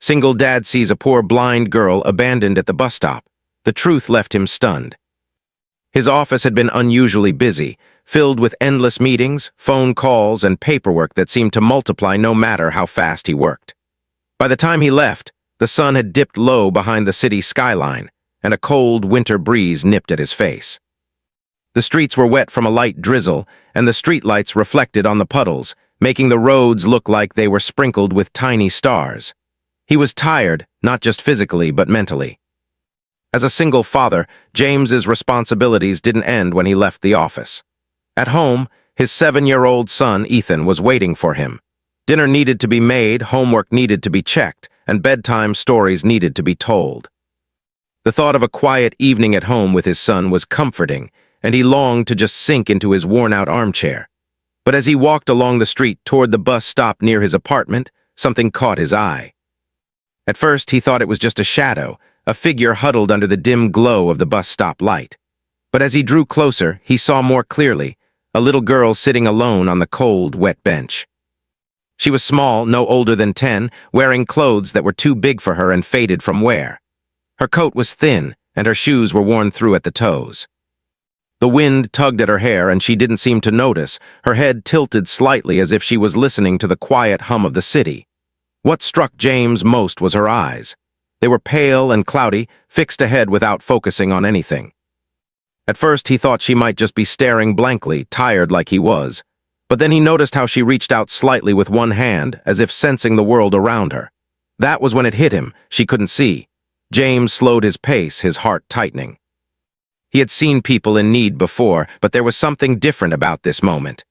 Single dad sees a poor blind girl abandoned at the bus stop. The truth left him stunned. His office had been unusually busy, filled with endless meetings, phone calls, and paperwork that seemed to multiply no matter how fast he worked. By the time he left, the sun had dipped low behind the city skyline, and a cold winter breeze nipped at his face. The streets were wet from a light drizzle, and the streetlights reflected on the puddles, making the roads look like they were sprinkled with tiny stars. He was tired, not just physically but mentally. As a single father, James's responsibilities didn't end when he left the office. At home, his 7-year-old son, Ethan, was waiting for him. Dinner needed to be made, homework needed to be checked, and bedtime stories needed to be told. The thought of a quiet evening at home with his son was comforting, and he longed to just sink into his worn-out armchair. But as he walked along the street toward the bus stop near his apartment, something caught his eye. At first, he thought it was just a shadow, a figure huddled under the dim glow of the bus stop light. But as he drew closer, he saw more clearly, a little girl sitting alone on the cold, wet bench. She was small, no older than 10, wearing clothes that were too big for her and faded from wear. Her coat was thin, and her shoes were worn through at the toes. The wind tugged at her hair, and she didn't seem to notice, her head tilted slightly as if she was listening to the quiet hum of the city. What struck James most was her eyes. They were pale and cloudy, fixed ahead without focusing on anything. At first, he thought she might just be staring blankly, tired like he was. But then he noticed how she reached out slightly with one hand, as if sensing the world around her. That was when it hit him. She couldn't see. James slowed his pace, his heart tightening. He had seen people in need before, but there was something different about this moment.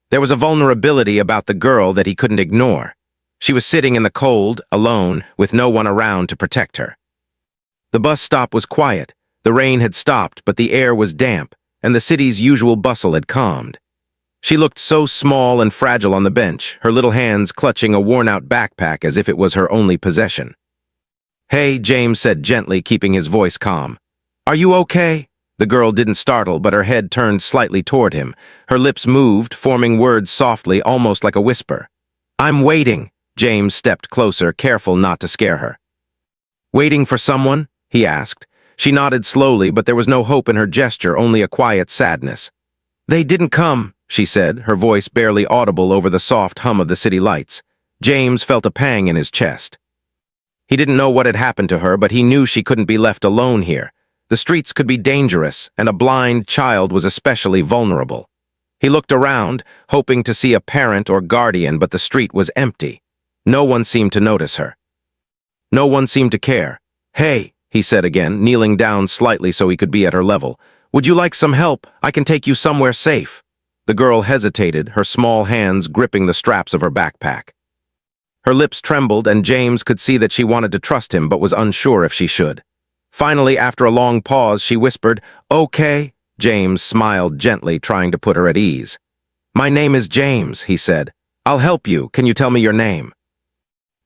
There was a vulnerability about the girl that he couldn't ignore. She was sitting in the cold, alone, with no one around to protect her. The bus stop was quiet. The rain had stopped, but the air was damp, and the city's usual bustle had calmed. She looked so small and fragile on the bench, her little hands clutching a worn-out backpack as if it was her only possession. "Hey," James said gently, keeping his voice calm. "Are you okay?" The girl didn't startle, but her head turned slightly toward him. Her lips moved, forming words softly, almost like a whisper. "I'm waiting." James stepped closer, careful not to scare her. "Waiting for someone?" he asked. She nodded slowly, but there was no hope in her gesture, only a quiet sadness. "They didn't come," she said, her voice barely audible over the soft hum of the city lights. James felt a pang in his chest. He didn't know what had happened to her, but he knew she couldn't be left alone here. The streets could be dangerous, and a blind child was especially vulnerable. He looked around, hoping to see a parent or guardian, but the street was empty. No one seemed to notice her. No one seemed to care. "Hey," he said again, kneeling down slightly so he could be at her level. "Would you like some help? I can take you somewhere safe." The girl hesitated, her small hands gripping the straps of her backpack. Her lips trembled, and James could see that she wanted to trust him but was unsure if she should. Finally, after a long pause, she whispered, "Okay." James smiled gently, trying to put her at ease. "My name is James," he said. "I'll help you. Can you tell me your name?"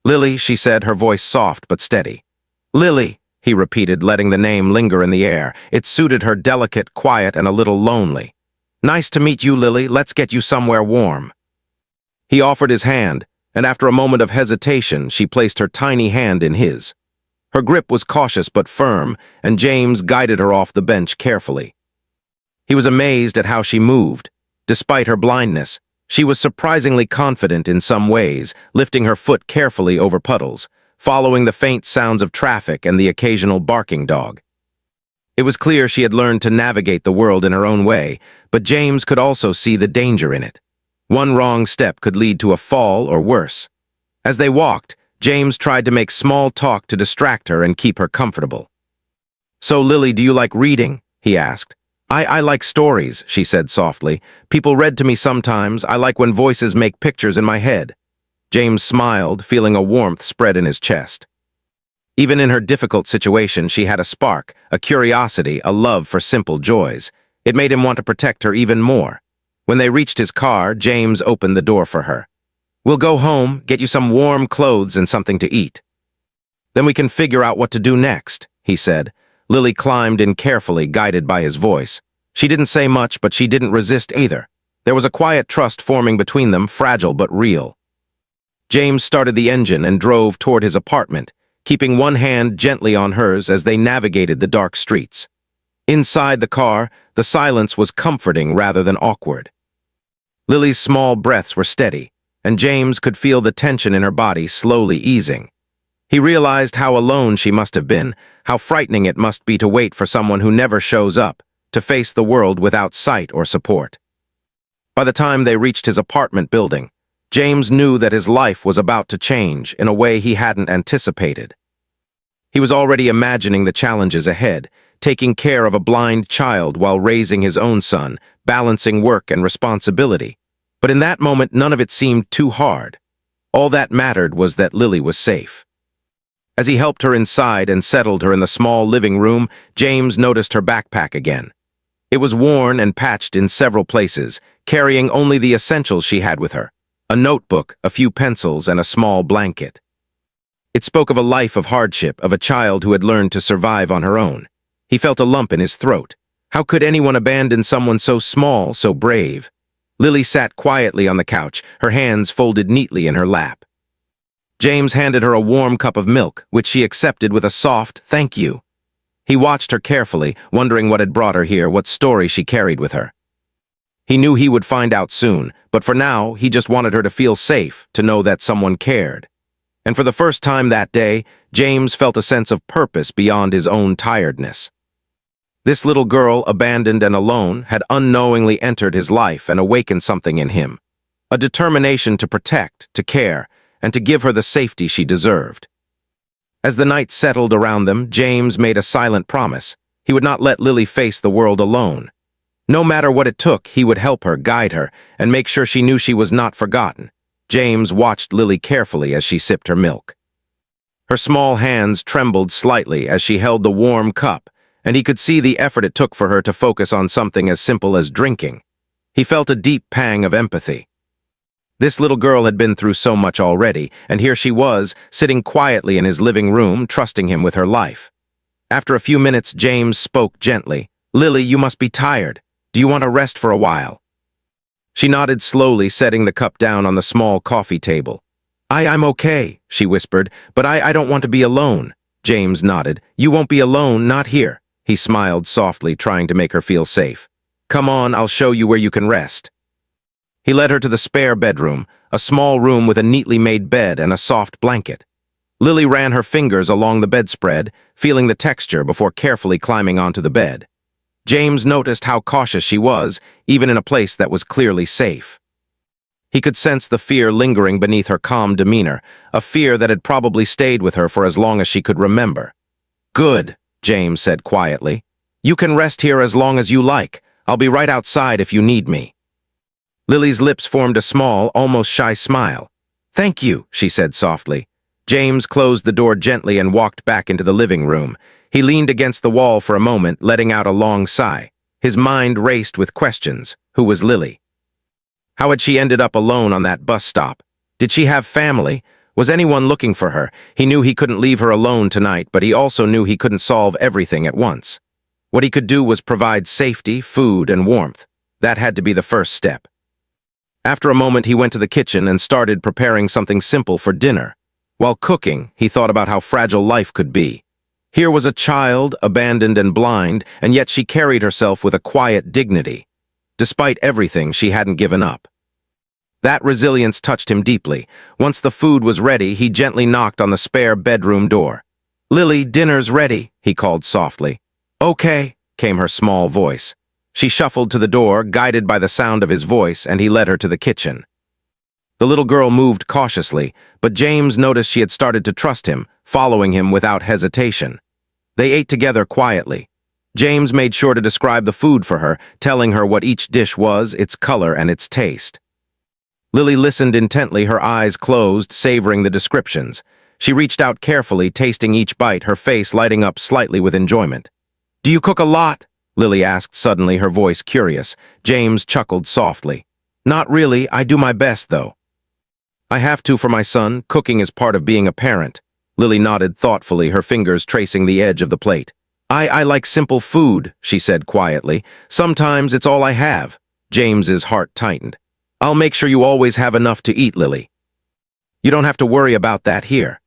"Lily," she said, her voice soft but steady. "Lily," he repeated, letting the name linger in the air. It suited her, delicate, quiet, and a little lonely. "Nice to meet you, Lily. Let's get you somewhere warm." He offered his hand, and after a moment of hesitation, she placed her tiny hand in his. Her grip was cautious but firm, and James guided her off the bench carefully. He was amazed at how she moved. Despite her blindness, she was surprisingly confident in some ways, lifting her foot carefully over puddles, following the faint sounds of traffic and the occasional barking dog. It was clear she had learned to navigate the world in her own way, but James could also see the danger in it. One wrong step could lead to a fall or worse. As they walked, James tried to make small talk to distract her and keep her comfortable. "So, Lily, do you like reading?" he asked. I like stories," she said softly. "People read to me sometimes. I like when voices make pictures in my head." James smiled, feeling a warmth spread in his chest. Even in her difficult situation, she had a spark, a curiosity, a love for simple joys. It made him want to protect her even more. When they reached his car, James opened the door for her. "We'll go home, get you some warm clothes and something to eat. Then we can figure out what to do next," he said. Lily climbed in carefully, guided by his voice. She didn't say much, but she didn't resist either. There was a quiet trust forming between them, fragile but real. James started the engine and drove toward his apartment. keeping one hand gently on hers as they navigated the dark streets. Inside the car, the silence was comforting rather than awkward. Lily's small breaths were steady, and James could feel the tension in her body slowly easing. He realized how alone she must have been, how frightening it must be to wait for someone who never shows up, to face the world without sight or support. By the time they reached his apartment building, James knew that his life was about to change in a way he hadn't anticipated. He was already imagining the challenges ahead, taking care of a blind child while raising his own son, balancing work and responsibility. But in that moment, none of it seemed too hard. All that mattered was that Lily was safe. As he helped her inside and settled her in the small living room, James noticed her backpack again. It was worn and patched in several places, carrying only the essentials she had with her: a notebook, a few pencils, and a small blanket. It spoke of a life of hardship, of a child who had learned to survive on her own. He felt a lump in his throat. How could anyone abandon someone so small, so brave? Lily sat quietly on the couch, her hands folded neatly in her lap. James handed her a warm cup of milk, which she accepted with a soft "thank you." He watched her carefully, wondering what had brought her here, what story she carried with her. He knew he would find out soon, but for now, he just wanted her to feel safe, to know that someone cared. And for the first time that day, James felt a sense of purpose beyond his own tiredness. This little girl, abandoned and alone, had unknowingly entered his life and awakened something in him. A determination to protect, to care, and to give her the safety she deserved. As the night settled around them, James made a silent promise. He would not let Lily face the world alone. No matter what it took, he would help her, guide her, and make sure she knew she was not forgotten. James watched Lily carefully as she sipped her milk. Her small hands trembled slightly as she held the warm cup, and he could see the effort it took for her to focus on something as simple as drinking. He felt a deep pang of empathy. This little girl had been through so much already, and here she was, sitting quietly in his living room, trusting him with her life. After a few minutes, James spoke gently. "Lily, you must be tired. Do you want to rest for a while?" She nodded slowly, setting the cup down on the small coffee table. I'm okay," she whispered, "but I don't want to be alone." James nodded. "You won't be alone, not here." He smiled softly, trying to make her feel safe. "Come on, I'll show you where you can rest." He led her to the spare bedroom, a small room with a neatly made bed and a soft blanket. Lily ran her fingers along the bedspread, feeling the texture before carefully climbing onto the bed. James noticed how cautious she was, even in a place that was clearly safe. He could sense the fear lingering beneath her calm demeanor, a fear that had probably stayed with her for as long as she could remember. "Good," James said quietly. "You can rest here as long as you like. I'll be right outside if you need me." Lily's lips formed a small, almost shy smile. "Thank you," she said softly. James closed the door gently and walked back into the living room. He leaned against the wall for a moment, letting out a long sigh. His mind raced with questions. Who was Lily? How had she ended up alone on that bus stop? Did she have family? Was anyone looking for her? He knew he couldn't leave her alone tonight, but he also knew he couldn't solve everything at once. What he could do was provide safety, food, and warmth. That had to be the first step. After a moment, he went to the kitchen and started preparing something simple for dinner. While cooking, he thought about how fragile life could be. Here was a child, abandoned and blind, and yet she carried herself with a quiet dignity. Despite everything, she hadn't given up. That resilience touched him deeply. Once the food was ready, he gently knocked on the spare bedroom door. "Lily, dinner's ready," he called softly. "Okay," came her small voice. She shuffled to the door, guided by the sound of his voice, and he led her to the kitchen. The little girl moved cautiously, but James noticed she had started to trust him, following him without hesitation. They ate together quietly. James made sure to describe the food for her, telling her what each dish was, its color, and its taste. Lily listened intently, her eyes closed, savoring the descriptions. She reached out carefully, tasting each bite, her face lighting up slightly with enjoyment. "Do you cook a lot?" Lily asked suddenly, her voice curious. James chuckled softly. "Not really, I do my best, though." "I have to for my son. Cooking is part of being a parent." Lily nodded thoughtfully, her fingers tracing the edge of the plate. I like simple food," she said quietly. "Sometimes it's all I have." James's heart tightened. "I'll make sure you always have enough to eat, Lily. You don't have to worry about that here."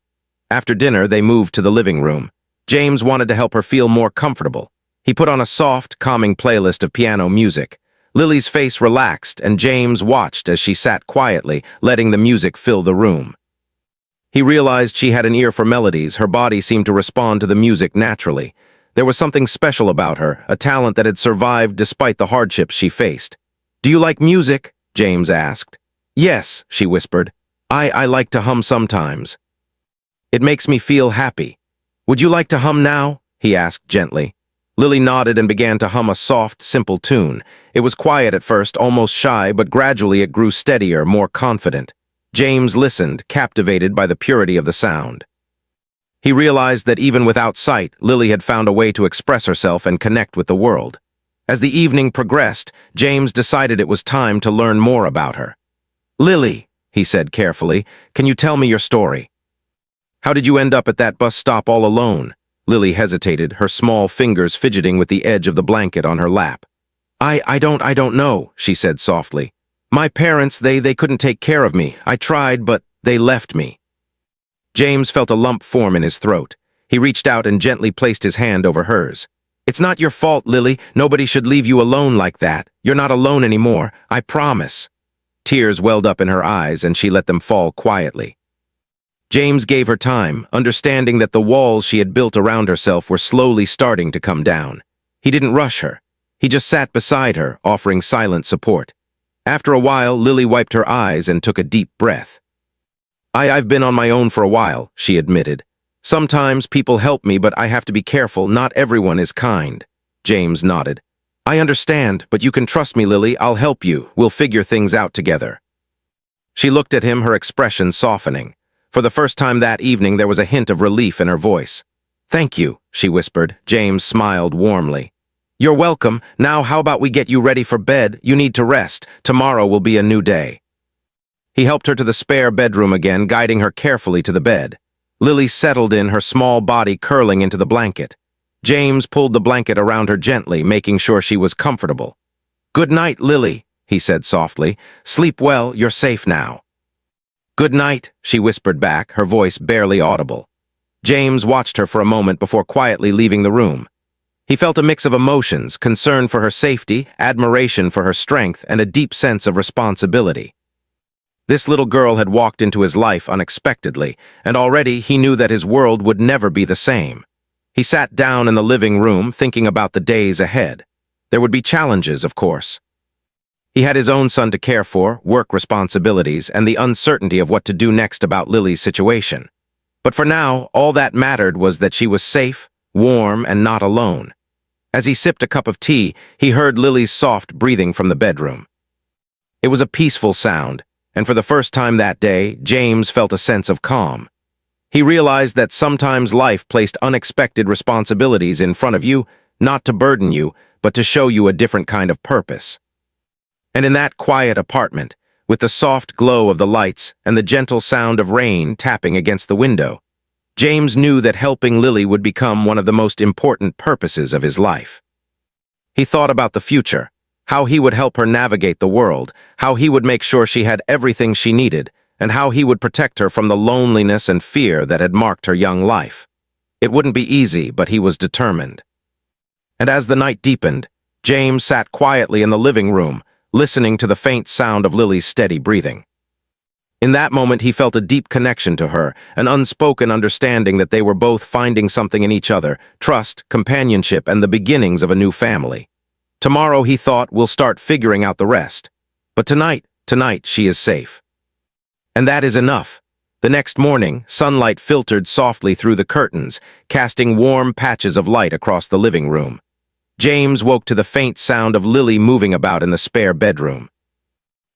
After dinner, they moved to the living room. James wanted to help her feel more comfortable. He put on a soft, calming playlist of piano music. Lily's face relaxed, and James watched as she sat quietly, letting the music fill the room. He realized she had an ear for melodies. Her body seemed to respond to the music naturally. There was something special about her, a talent that had survived despite the hardships she faced. "Do you like music?" James asked. "Yes," she whispered. I like to hum sometimes. It makes me feel happy." "Would you like to hum now?" he asked gently. Lily nodded and began to hum a soft, simple tune. It was quiet at first, almost shy, but gradually it grew steadier, more confident. James listened, captivated by the purity of the sound. He realized that even without sight, Lily had found a way to express herself and connect with the world. As the evening progressed, James decided it was time to learn more about her. "Lily," he said carefully, "can you tell me your story? How did you end up at that bus stop all alone?" Lily hesitated, her small fingers fidgeting with the edge of the blanket on her lap. I don't know," she said softly. "My parents, they couldn't take care of me. I tried, but they left me." James felt a lump form in his throat. He reached out and gently placed his hand over hers. "It's not your fault, Lily. Nobody should leave you alone like that. You're not alone anymore. I promise." Tears welled up in her eyes, and she let them fall quietly. James gave her time, understanding that the walls she had built around herself were slowly starting to come down. He didn't rush her. He just sat beside her, offering silent support. After a while, Lily wiped her eyes and took a deep breath. I've been on my own for a while," she admitted. "Sometimes people help me, but I have to be careful. Not everyone is kind." James nodded. "I understand, but you can trust me, Lily. I'll help you. We'll figure things out together." She looked at him, her expression softening. For the first time that evening, there was a hint of relief in her voice. "Thank you," she whispered. James smiled warmly. "You're welcome. Now how about we get you ready for bed? You need to rest. Tomorrow will be a new day." He helped her to the spare bedroom again, guiding her carefully to the bed. Lily settled in, her small body curling into the blanket. James pulled the blanket around her gently, making sure she was comfortable. "Good night, Lily," he said softly. "Sleep well, you're safe now." "Good night," she whispered back, her voice barely audible. James watched her for a moment before quietly leaving the room. He felt a mix of emotions, concern for her safety, admiration for her strength, and a deep sense of responsibility. This little girl had walked into his life unexpectedly, and already he knew that his world would never be the same. He sat down in the living room, thinking about the days ahead. There would be challenges, of course. He had his own son to care for, work responsibilities, and the uncertainty of what to do next about Lily's situation. But for now, all that mattered was that she was safe, warm, and not alone. As he sipped a cup of tea, he heard Lily's soft breathing from the bedroom. It was a peaceful sound, and for the first time that day, James felt a sense of calm. He realized that sometimes life placed unexpected responsibilities in front of you, not to burden you, but to show you a different kind of purpose. And in that quiet apartment, with the soft glow of the lights and the gentle sound of rain tapping against the window, James knew that helping Lily would become one of the most important purposes of his life. He thought about the future, how he would help her navigate the world, how he would make sure she had everything she needed, and how he would protect her from the loneliness and fear that had marked her young life. It wouldn't be easy, but he was determined. And as the night deepened, James sat quietly in the living room, listening to the faint sound of Lily's steady breathing. In that moment, he felt a deep connection to her, an unspoken understanding that they were both finding something in each other, trust, companionship, and the beginnings of a new family. Tomorrow, he thought, we'll start figuring out the rest. But tonight, she is safe. And that is enough. The next morning, sunlight filtered softly through the curtains, casting warm patches of light across the living room. James woke to the faint sound of Lily moving about in the spare bedroom.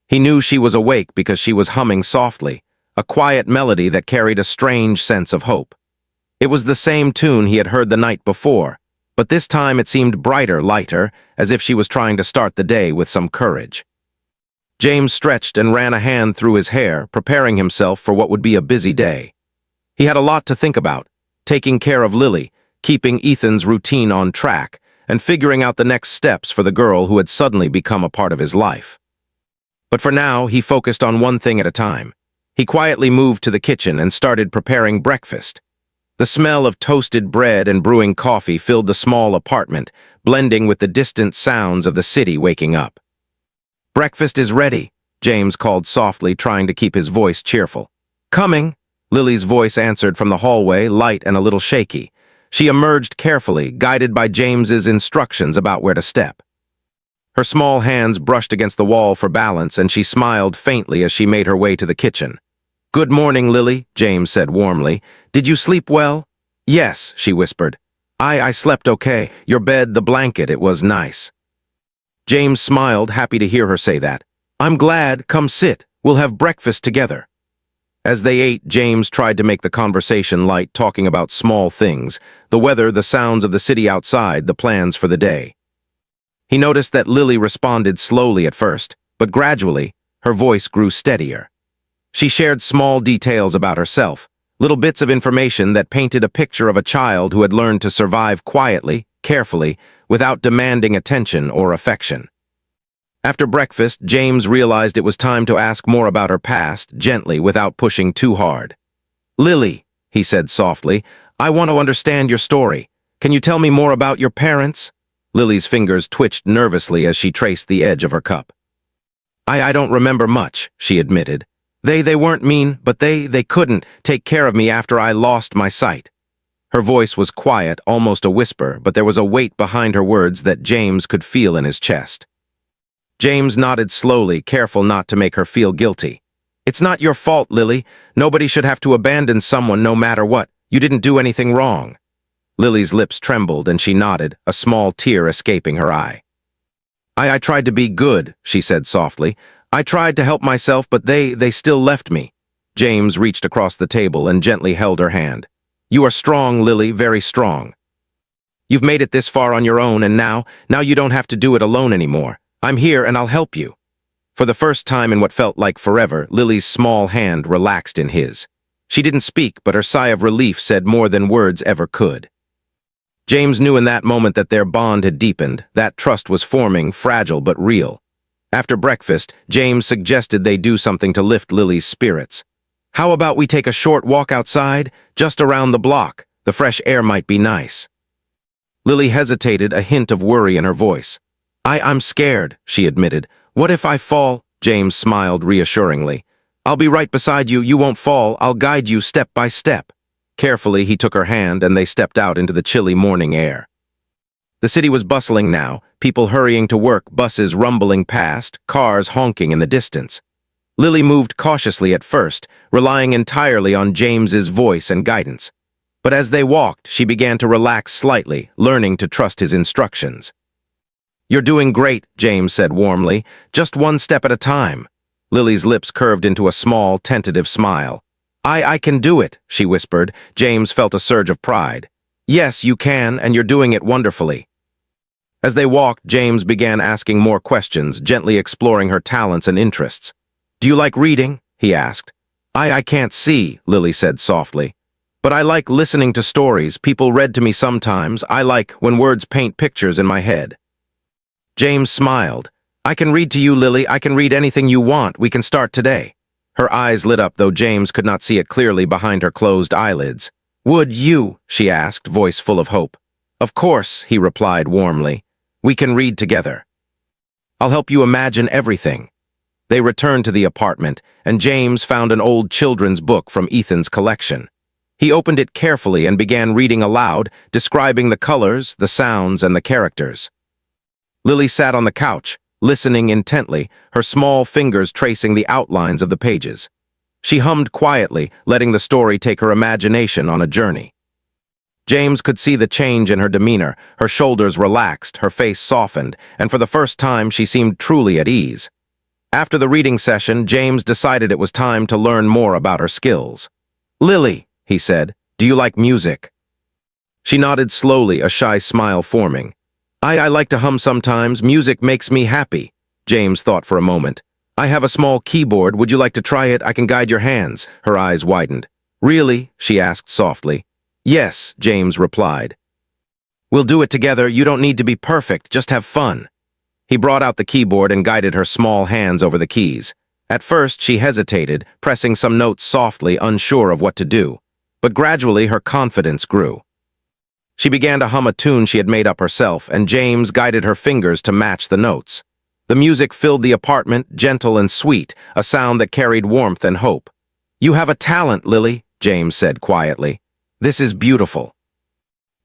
He knew she was awake because she was humming softly, a quiet melody that carried a strange sense of hope. It was the same tune he had heard the night before, but this time it seemed brighter, lighter, as if she was trying to start the day with some courage. James stretched and ran a hand through his hair, preparing himself for what would be a busy day. He had a lot to think about, taking care of Lily, keeping Ethan's routine on track, and figuring out the next steps for the girl who had suddenly become a part of his life. But for now, he focused on one thing at a time. He quietly moved to the kitchen and started preparing breakfast. The smell of toasted bread and brewing coffee filled the small apartment, blending with the distant sounds of the city waking up. "Breakfast is ready," James called softly, trying to keep his voice cheerful. "Coming," Lily's voice answered from the hallway, light and a little shaky. She emerged carefully, guided by James's instructions about where to step. Her small hands brushed against the wall for balance, and she smiled faintly as she made her way to the kitchen. "Good morning, Lily," James said warmly. "Did you sleep well?" "Yes," she whispered. I slept okay. Your bed, the blanket, it was nice." James smiled, happy to hear her say that. "I'm glad. Come sit. We'll have breakfast together." As they ate, James tried to make the conversation light, talking about small things, the weather, the sounds of the city outside, the plans for the day. He noticed that Lily responded slowly at first, but gradually, her voice grew steadier. She shared small details about herself, little bits of information that painted a picture of a child who had learned to survive quietly, carefully, without demanding attention or affection. After breakfast, James realized it was time to ask more about her past, gently, without pushing too hard. "Lily," he said softly, "I want to understand your story. Can you tell me more about your parents?" Lily's fingers twitched nervously as she traced the edge of her cup. I don't remember much," she admitted. They weren't mean, but they couldn't take care of me after I lost my sight." Her voice was quiet, almost a whisper, but there was a weight behind her words that James could feel in his chest. James nodded slowly, careful not to make her feel guilty. "It's not your fault, Lily. Nobody should have to abandon someone no matter what. You didn't do anything wrong." Lily's lips trembled and she nodded, a small tear escaping her eye. I tried to be good," she said softly. "I tried to help myself, but they still left me." James reached across the table and gently held her hand. "You are strong, Lily, very strong. You've made it this far on your own, and now you don't have to do it alone anymore. I'm here and I'll help you." For the first time in what felt like forever, Lily's small hand relaxed in his. She didn't speak, but her sigh of relief said more than words ever could. James knew in that moment that their bond had deepened, that trust was forming, fragile but real. After breakfast, James suggested they do something to lift Lily's spirits. "How about we take a short walk outside, just around the block? The fresh air might be nice." Lily hesitated, a hint of worry in her voice. I'm scared," she admitted. "What if I fall?" James smiled reassuringly. "I'll be right beside you. You won't fall. I'll guide you step by step." Carefully, he took her hand and they stepped out into the chilly morning air. The city was bustling now, people hurrying to work, buses rumbling past, cars honking in the distance. Lily moved cautiously at first, relying entirely on James's voice and guidance. But as they walked, she began to relax slightly, learning to trust his instructions. "You're doing great," James said warmly. "Just one step at a time." Lily's lips curved into a small, tentative smile. I can do it," she whispered. James felt a surge of pride. "Yes, you can, and you're doing it wonderfully." As they walked, James began asking more questions, gently exploring her talents and interests. "Do you like reading?" he asked. I can't see," Lily said softly. "But I like listening to stories. People read to me sometimes. I like when words paint pictures in my head." James smiled. "I can read to you, Lily. I can read anything you want. We can start today." Her eyes lit up, though James could not see it clearly behind her closed eyelids. "Would you?" she asked, voice full of hope. "Of course," he replied warmly. "We can read together. I'll help you imagine everything." They returned to the apartment, and James found an old children's book from Ethan's collection. He opened it carefully and began reading aloud, describing the colors, the sounds, and the characters. Lily sat on the couch, listening intently, her small fingers tracing the outlines of the pages. She hummed quietly, letting the story take her imagination on a journey. James could see the change in her demeanor. Her shoulders relaxed, her face softened, and for the first time she seemed truly at ease. After the reading session, James decided it was time to learn more about her skills. "Lily," he said, "do you like music?" She nodded slowly, a shy smile forming. I like to hum sometimes. Music makes me happy." James thought for a moment. "I have a small keyboard. Would you like to try it? I can guide your hands." Her eyes widened. "Really?" she asked softly. "Yes," James replied. "We'll do it together. You don't need to be perfect. Just have fun." He brought out the keyboard and guided her small hands over the keys. At first, she hesitated, pressing some notes softly, unsure of what to do. But gradually her confidence grew. She began to hum a tune she had made up herself, and James guided her fingers to match the notes. The music filled the apartment, gentle and sweet, a sound that carried warmth and hope. "You have a talent, Lily," James said quietly. "This is beautiful."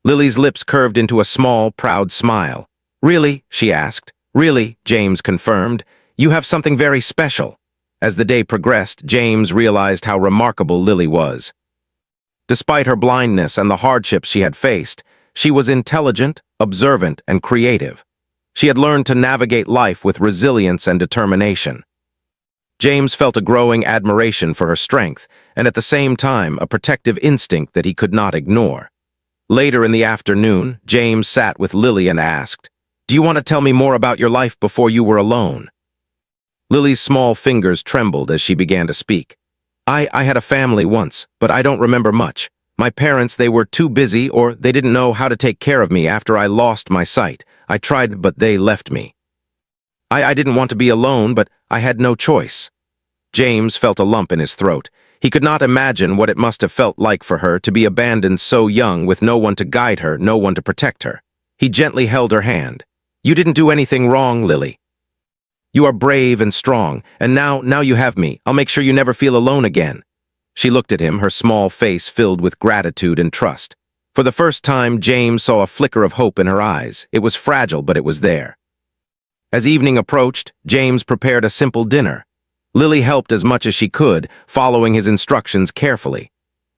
Lily's lips curved into a small, proud smile. "Really?" she asked. "Really," James confirmed. "You have something very special." As the day progressed, James realized how remarkable Lily was. Despite her blindness and the hardships she had faced, she was intelligent, observant, and creative. She had learned to navigate life with resilience and determination. James felt a growing admiration for her strength, and at the same time a protective instinct that he could not ignore. Later in the afternoon, James sat with Lily and asked, "Do you want to tell me more about your life before you were alone?" Lily's small fingers trembled as she began to speak. I had a family once, but I don't remember much. My parents, they were too busy or they didn't know how to take care of me after I lost my sight. I tried, but they left me. I didn't want to be alone, but I had no choice." James felt a lump in his throat. He could not imagine what it must have felt like for her to be abandoned so young with no one to guide her, no one to protect her. He gently held her hand. "You didn't do anything wrong, Lily. You are brave and strong, and now you have me. I'll make sure you never feel alone again." She looked at him, her small face filled with gratitude and trust. For the first time, James saw a flicker of hope in her eyes. It was fragile, but it was there. As evening approached, James prepared a simple dinner. Lily helped as much as she could, following his instructions carefully.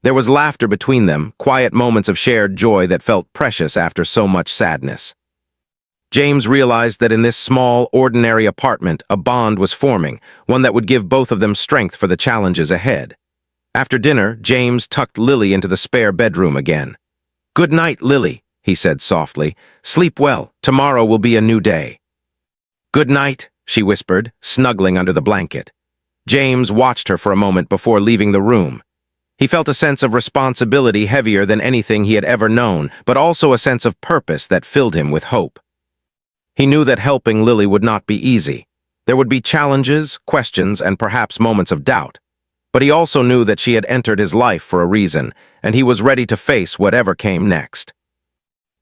There was laughter between them, quiet moments of shared joy that felt precious after so much sadness. James realized that in this small, ordinary apartment, a bond was forming, one that would give both of them strength for the challenges ahead. After dinner, James tucked Lily into the spare bedroom again. "Good night, Lily," he said softly. "Sleep well. Tomorrow will be a new day." "Good night," she whispered, snuggling under the blanket. James watched her for a moment before leaving the room. He felt a sense of responsibility heavier than anything he had ever known, but also a sense of purpose that filled him with hope. He knew that helping Lily would not be easy. There would be challenges, questions, and perhaps moments of doubt. But he also knew that she had entered his life for a reason, and he was ready to face whatever came next.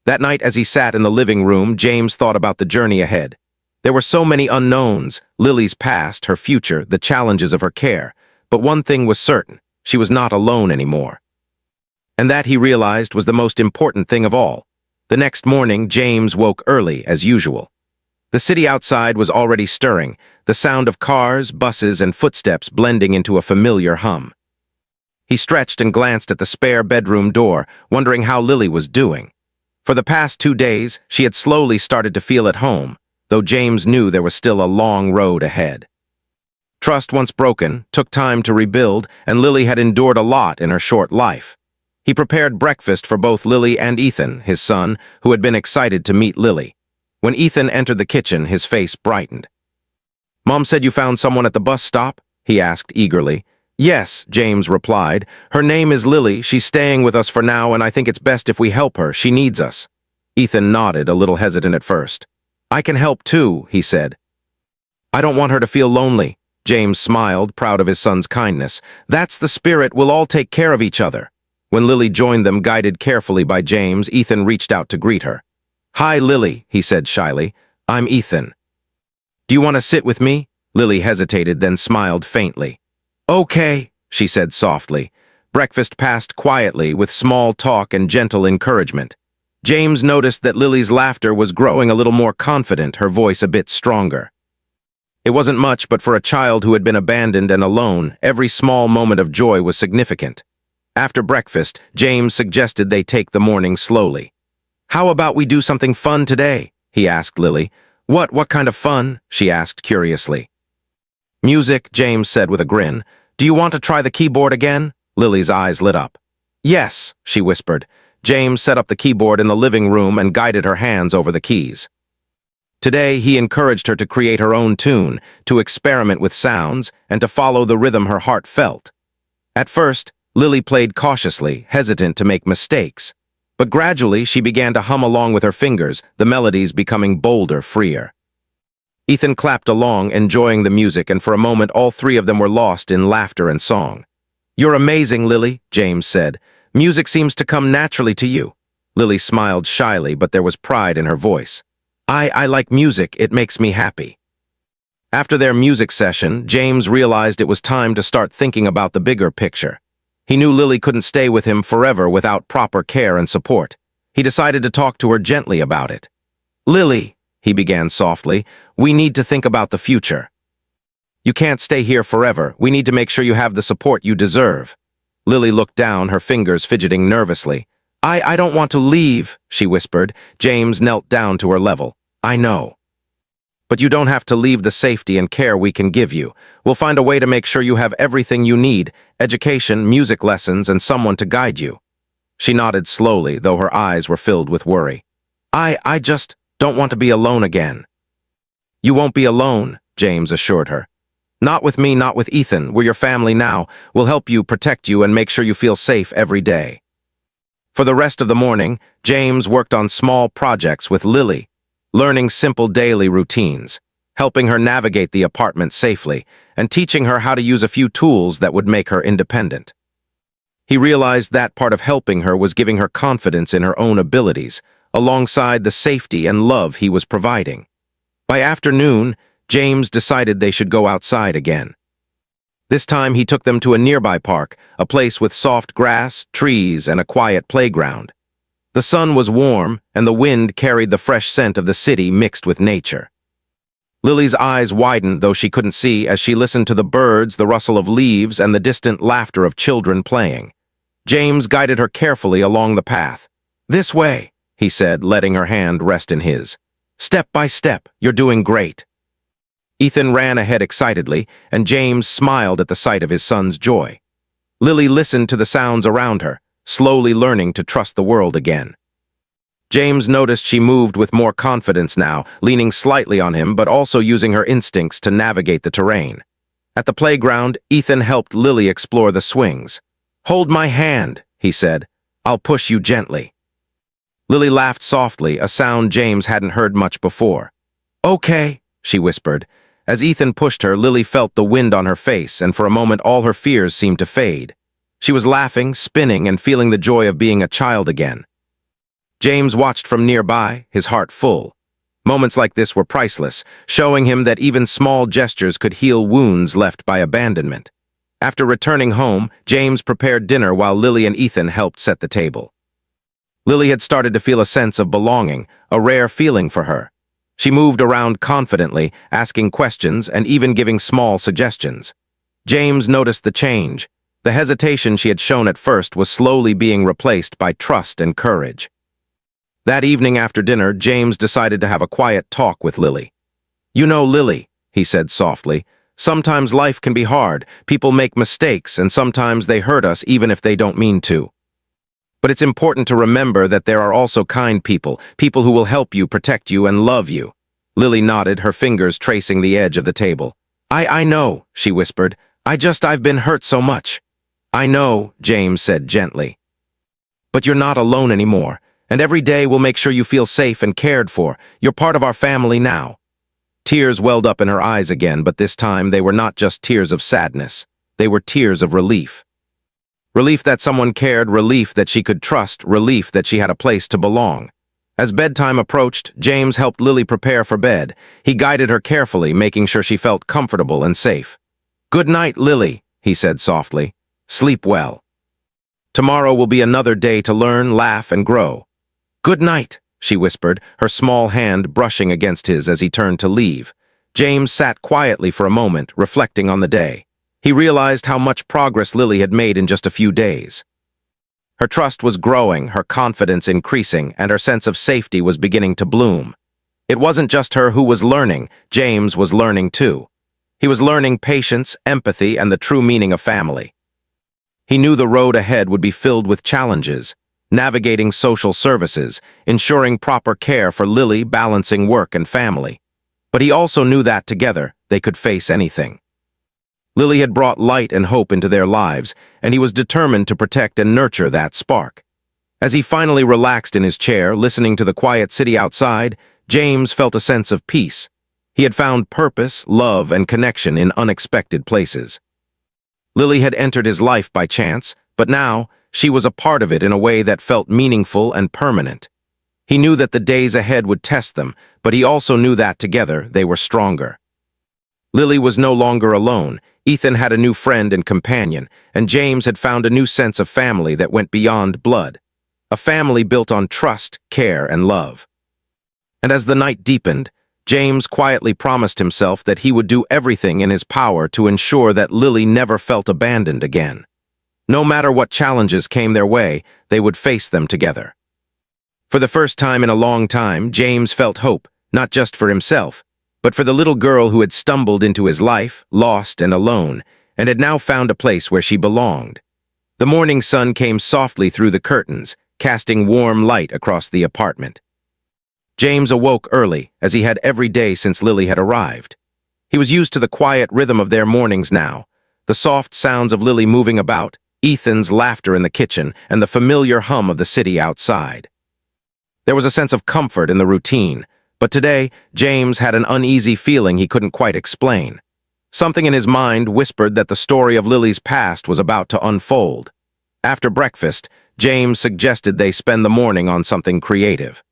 That night, as he sat in the living room, James thought about the journey ahead. There were so many unknowns: Lily's past, her future, the challenges of her care. But one thing was certain: she was not alone anymore. And that, he realized, was the most important thing of all. The next morning, James woke early, as usual. The city outside was already stirring, the sound of cars, buses, and footsteps blending into a familiar hum. He stretched and glanced at the spare bedroom door, wondering how Lily was doing. For the past 2 days, she had slowly started to feel at home, though James knew there was still a long road ahead. Trust, once broken, took time to rebuild, and Lily had endured a lot in her short life. He prepared breakfast for both Lily and Ethan, his son, who had been excited to meet Lily. When Ethan entered the kitchen, his face brightened. "Mom said you found someone at the bus stop?" he asked eagerly. "Yes," James replied. "Her name is Lily. She's staying with us for now, and I think it's best if we help her. She needs us." Ethan nodded, a little hesitant at first. "I can help too," he said. "I don't want her to feel lonely." James smiled, proud of his son's kindness. "That's the spirit. We'll all take care of each other." When Lily joined them, guided carefully by James, Ethan reached out to greet her. "Hi, Lily," he said shyly. "I'm Ethan." "Do you want to sit with me?" Lily hesitated, then smiled faintly. "Okay," she said softly. Breakfast passed quietly, with small talk and gentle encouragement. James noticed that Lily's laughter was growing a little more confident, her voice a bit stronger. It wasn't much, but for a child who had been abandoned and alone, every small moment of joy was significant. After breakfast, James suggested they take the morning slowly. "How about we do something fun today?" he asked Lily. What kind of fun?" she asked curiously. "Music," James said with a grin. "Do you want to try the keyboard again?" Lily's eyes lit up. "Yes," she whispered. James set up the keyboard in the living room and guided her hands over the keys. Today, he encouraged her to create her own tune, to experiment with sounds, and to follow the rhythm her heart felt. At first, Lily played cautiously, hesitant to make mistakes. But gradually, she began to hum along with her fingers, the melodies becoming bolder, freer. Ethan clapped along, enjoying the music, and for a moment all three of them were lost in laughter and song. "You're amazing, Lily," James said. Music seems to come naturally to you. Lily smiled shyly, but there was pride in her voice. I like music, it makes me happy. After their music session, James realized it was time to start thinking about the bigger picture. He knew Lily couldn't stay with him forever without proper care and support. He decided to talk to her gently about it. "Lily," he began softly, "we need to think about the future. You can't stay here forever. We need to make sure you have the support you deserve." Lily looked down, her fingers fidgeting nervously. I don't want to leave," she whispered. James knelt down to her level. "I know. But you don't have to leave the safety and care we can give you. We'll find a way to make sure you have everything you need, education, music lessons, and someone to guide you." She nodded slowly, though her eyes were filled with worry. I just don't want to be alone again." "You won't be alone," James assured her. "Not with me, not with Ethan. We're your family now. We'll help you, protect you, and make sure you feel safe every day." For the rest of the morning, James worked on small projects with Lily, learning simple daily routines, helping her navigate the apartment safely, and teaching her how to use a few tools that would make her independent. He realized that part of helping her was giving her confidence in her own abilities, alongside the safety and love he was providing. By afternoon, James decided they should go outside again. This time he took them to a nearby park, a place with soft grass, trees, and a quiet playground. The sun was warm, and the wind carried the fresh scent of the city mixed with nature. Lily's eyes widened, though she couldn't see, as she listened to the birds, the rustle of leaves, and the distant laughter of children playing. James guided her carefully along the path. "This way," he said, letting her hand rest in his. "Step by step, you're doing great." Ethan ran ahead excitedly, and James smiled at the sight of his son's joy. Lily listened to the sounds around her, slowly learning to trust the world again. James noticed she moved with more confidence now, leaning slightly on him but also using her instincts to navigate the terrain. At the playground, Ethan helped Lily explore the swings. "Hold my hand," he said. "I'll push you gently." Lily laughed softly, a sound James hadn't heard much before. "Okay," she whispered. As Ethan pushed her, Lily felt the wind on her face, and for a moment all her fears seemed to fade. She was laughing, spinning, and feeling the joy of being a child again. James watched from nearby, his heart full. Moments like this were priceless, showing him that even small gestures could heal wounds left by abandonment. After returning home, James prepared dinner while Lily and Ethan helped set the table. Lily had started to feel a sense of belonging, a rare feeling for her. She moved around confidently, asking questions and even giving small suggestions. James noticed the change. The hesitation she had shown at first was slowly being replaced by trust and courage. That evening after dinner, James decided to have a quiet talk with Lily. "You know, Lily," he said softly, "sometimes life can be hard, people make mistakes, and sometimes they hurt us even if they don't mean to. But it's important to remember that there are also kind people, people who will help you, protect you, and love you." Lily nodded, her fingers tracing the edge of the table. I know," she whispered. I've been hurt so much." "I know," James said gently. "But you're not alone anymore, and every day we'll make sure you feel safe and cared for. You're part of our family now." Tears welled up in her eyes again, but this time they were not just tears of sadness. They were tears of relief. Relief that someone cared, relief that she could trust, relief that she had a place to belong. As bedtime approached, James helped Lily prepare for bed. He guided her carefully, making sure she felt comfortable and safe. "Good night, Lily," he said softly. "Sleep well. Tomorrow will be another day to learn, laugh, and grow." "Good night," she whispered, her small hand brushing against his as he turned to leave. James sat quietly for a moment, reflecting on the day. He realized how much progress Lily had made in just a few days. Her trust was growing, her confidence increasing, and her sense of safety was beginning to bloom. It wasn't just her who was learning, James was learning too. He was learning patience, empathy, and the true meaning of family. He knew the road ahead would be filled with challenges, navigating social services, ensuring proper care for Lily, balancing work and family. But he also knew that together, they could face anything. Lily had brought light and hope into their lives, and he was determined to protect and nurture that spark. As he finally relaxed in his chair, listening to the quiet city outside, James felt a sense of peace. He had found purpose, love, and connection in unexpected places. Lily had entered his life by chance, but now She was a part of it in a way that felt meaningful and permanent. He knew that the days ahead would test them, but he also knew that together they were stronger. Lily was no longer alone. Ethan had a new friend and companion, and James had found a new sense of family that went beyond blood. A family built on trust, care, and love. And as the night deepened, James quietly promised himself that he would do everything in his power to ensure that Lily never felt abandoned again. No matter what challenges came their way, they would face them together. For the first time in a long time, James felt hope, not just for himself, but for the little girl who had stumbled into his life, lost and alone, and had now found a place where she belonged. The morning sun came softly through the curtains, casting warm light across the apartment. James awoke early, as he had every day since Lily had arrived. He was used to the quiet rhythm of their mornings now, the soft sounds of Lily moving about, Ethan's laughter in the kitchen, and the familiar hum of the city outside. There was a sense of comfort in the routine, but today, James had an uneasy feeling he couldn't quite explain. Something in his mind whispered that the story of Lily's past was about to unfold. After breakfast, James suggested they spend the morning on something creative.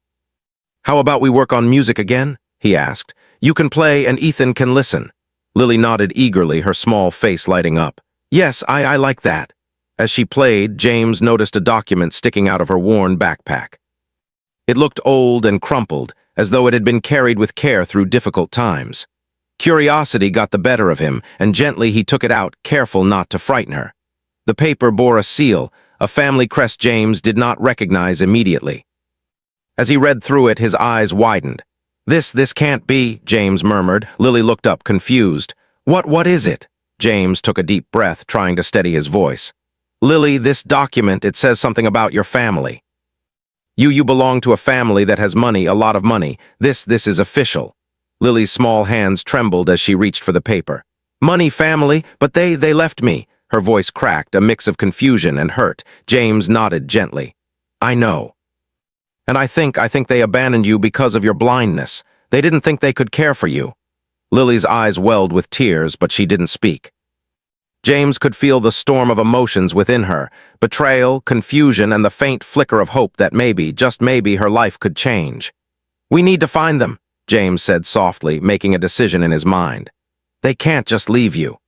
"How about we work on music again?" he asked. "You can play and Ethan can listen." Lily nodded eagerly, her small face lighting up. "Yes, I like that." As she played, James noticed a document sticking out of her worn backpack. It looked old and crumpled, as though it had been carried with care through difficult times. Curiosity got the better of him, and gently he took it out, careful not to frighten her. The paper bore a seal, a family crest James did not recognize immediately. As he read through it, his eyes widened. This can't be," James murmured. Lily looked up, confused. What is it?" James took a deep breath, trying to steady his voice. "Lily, this document, it says something about your family. You belong to a family that has money, a lot of money. This is official." Lily's small hands trembled as she reached for the paper. "Money, family, but they left me." Her voice cracked, a mix of confusion and hurt. James nodded gently. "I know. And I think they abandoned you because of your blindness. They didn't think they could care for you." Lily's eyes welled with tears, but she didn't speak. James could feel the storm of emotions within her, betrayal, confusion, and the faint flicker of hope that maybe, just maybe, her life could change. "We need to find them," James said softly, making a decision in his mind. "They can't just leave you.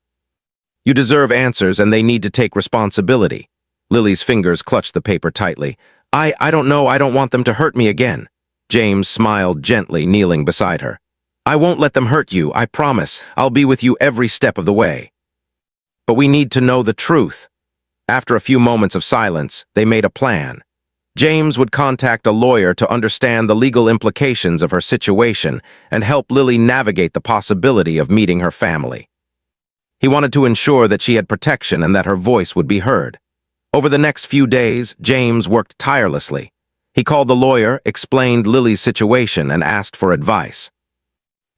You deserve answers, and they need to take responsibility." Lily's fingers clutched the paper tightly. I don't know, I don't want them to hurt me again." James smiled gently, kneeling beside her. "I won't let them hurt you, I promise. I'll be with you every step of the way. But we need to know the truth." After a few moments of silence, they made a plan. James would contact a lawyer to understand the legal implications of her situation and help Lily navigate the possibility of meeting her family. He wanted to ensure that she had protection and that her voice would be heard. Over the next few days, James worked tirelessly. He called the lawyer, explained Lily's situation, and asked for advice.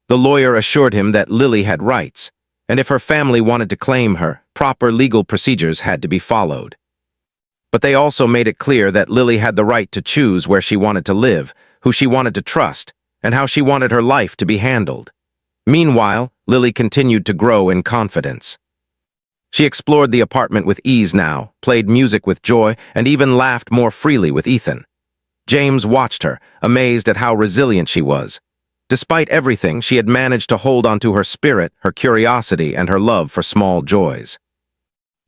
The lawyer assured him that Lily had rights, and if her family wanted to claim her, proper legal procedures had to be followed. But they also made it clear that Lily had the right to choose where she wanted to live, who she wanted to trust, and how she wanted her life to be handled. Meanwhile, Lily continued to grow in confidence. She explored the apartment with ease now, played music with joy, and even laughed more freely with Ethan. James watched her, amazed at how resilient she was. Despite everything, she had managed to hold onto her spirit, her curiosity, and her love for small joys.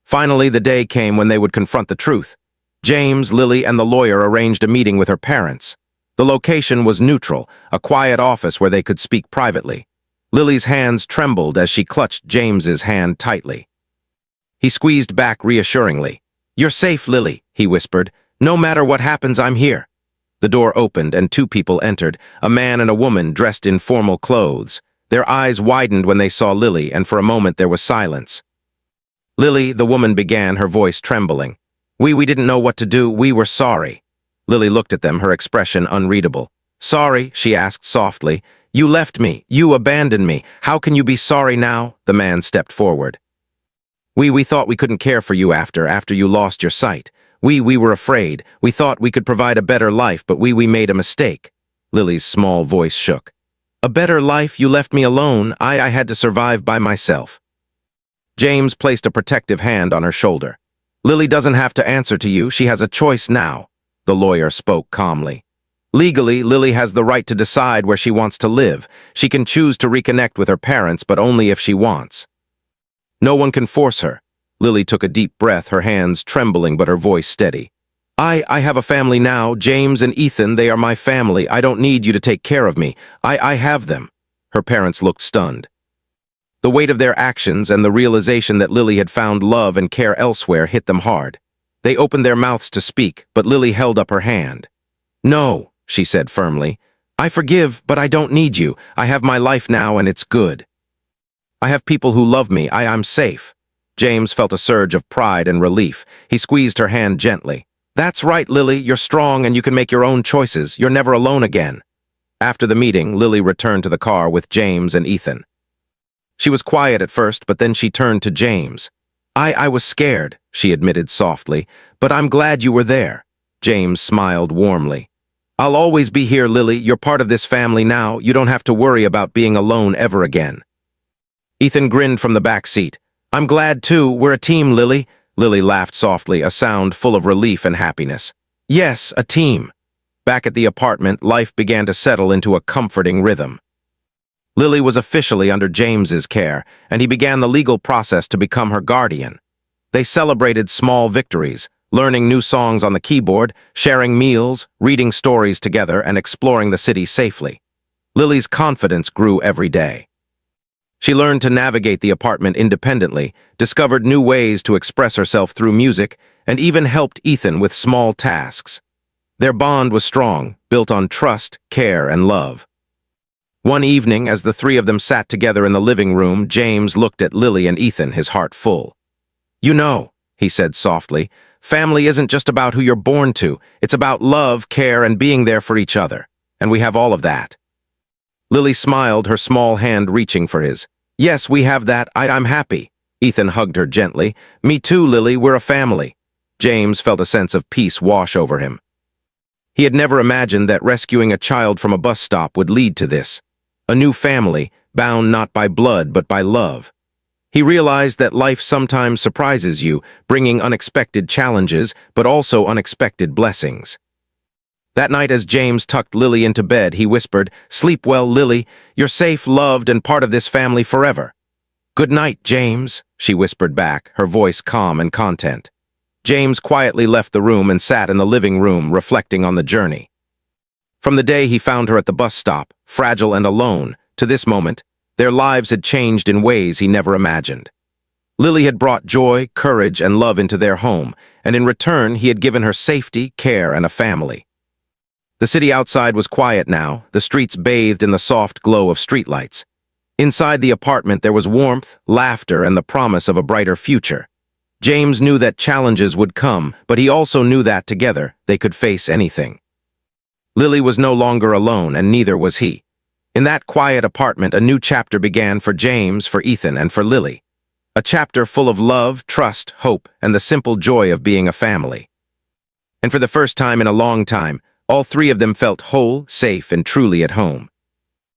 Finally, the day came when they would confront the truth. James, Lily, and the lawyer arranged a meeting with her parents. The location was neutral, a quiet office where they could speak privately. Lily's hands trembled as she clutched James's hand tightly. He squeezed back reassuringly. "You're safe, Lily," he whispered. "No matter what happens, I'm here." The door opened and two people entered, a man and a woman dressed in formal clothes. Their eyes widened when they saw Lily, and for a moment there was silence. "Lily," the woman began, her voice trembling. We didn't know what to do. We were sorry." Lily looked at them, her expression unreadable. "Sorry?" she asked softly. "You left me. You abandoned me. How can you be sorry now?" The man stepped forward. We thought we couldn't care for you after you lost your sight. We were afraid. We thought we could provide a better life, but we made a mistake." Lily's small voice shook. "A better life? You left me alone. I had to survive by myself." James placed a protective hand on her shoulder. Lily doesn't have to answer to you, she has a choice now, the lawyer spoke calmly. Legally, Lily has the right to decide where she wants to live. She can choose to reconnect with her parents, but only if she wants. No one can force her. Lily took a deep breath, her hands trembling but her voice steady. I have a family now, James and Ethan, they are my family. I don't need you to take care of me. I have them. Her parents looked stunned. The weight of their actions and the realization that Lily had found love and care elsewhere hit them hard. They opened their mouths to speak, but Lily held up her hand. No, she said firmly. I forgive, but I don't need you. I have my life now and it's good. I have people who love me. I'm safe. James felt a surge of pride and relief. He squeezed her hand gently. That's right, Lily. You're strong and you can make your own choices. You're never alone again. After the meeting, Lily returned to the car with James and Ethan. She was quiet at first, but then she turned to James. I was scared, she admitted softly, but I'm glad you were there. James smiled warmly. I'll always be here, Lily. You're part of this family now. You don't have to worry about being alone ever again. Ethan grinned from the back seat. I'm glad too. We're a team, Lily. Lily laughed softly, a sound full of relief and happiness. Yes, a team. Back at the apartment, life began to settle into a comforting rhythm. Lily was officially under James's care, and he began the legal process to become her guardian. They celebrated small victories, learning new songs on the keyboard, sharing meals, reading stories together, and exploring the city safely. Lily's confidence grew every day. She learned to navigate the apartment independently, discovered new ways to express herself through music, and even helped Ethan with small tasks. Their bond was strong, built on trust, care, and love. One evening, as the three of them sat together in the living room, James looked at Lily and Ethan, his heart full. You know, he said softly, family isn't just about who you're born to. It's about love, care, and being there for each other. And we have all of that. Lily smiled, her small hand reaching for his. Yes, we have that. I'm happy. Ethan hugged her gently. Me too, Lily. We're a family. James felt a sense of peace wash over him. He had never imagined that rescuing a child from a bus stop would lead to this. A new family, bound not by blood but by love. He realized that life sometimes surprises you, bringing unexpected challenges, but also unexpected blessings. That night, as James tucked Lily into bed, he whispered, Sleep well, Lily. You're safe, loved, and part of this family forever. Good night, James, she whispered back, her voice calm and content. James quietly left the room and sat in the living room, reflecting on the journey. From the day he found her at the bus stop, fragile and alone, to this moment, their lives had changed in ways he never imagined. Lily had brought joy, courage, and love into their home, and in return, he had given her safety, care, and a family. The city outside was quiet now, the streets bathed in the soft glow of streetlights. Inside the apartment, there was warmth, laughter, and the promise of a brighter future. James knew that challenges would come, but he also knew that together they could face anything. Lily was no longer alone, and neither was he. In that quiet apartment, a new chapter began for James, for Ethan, and for Lily. A chapter full of love, trust, hope, and the simple joy of being a family. And for the first time in a long time, all three of them felt whole, safe, and truly at home.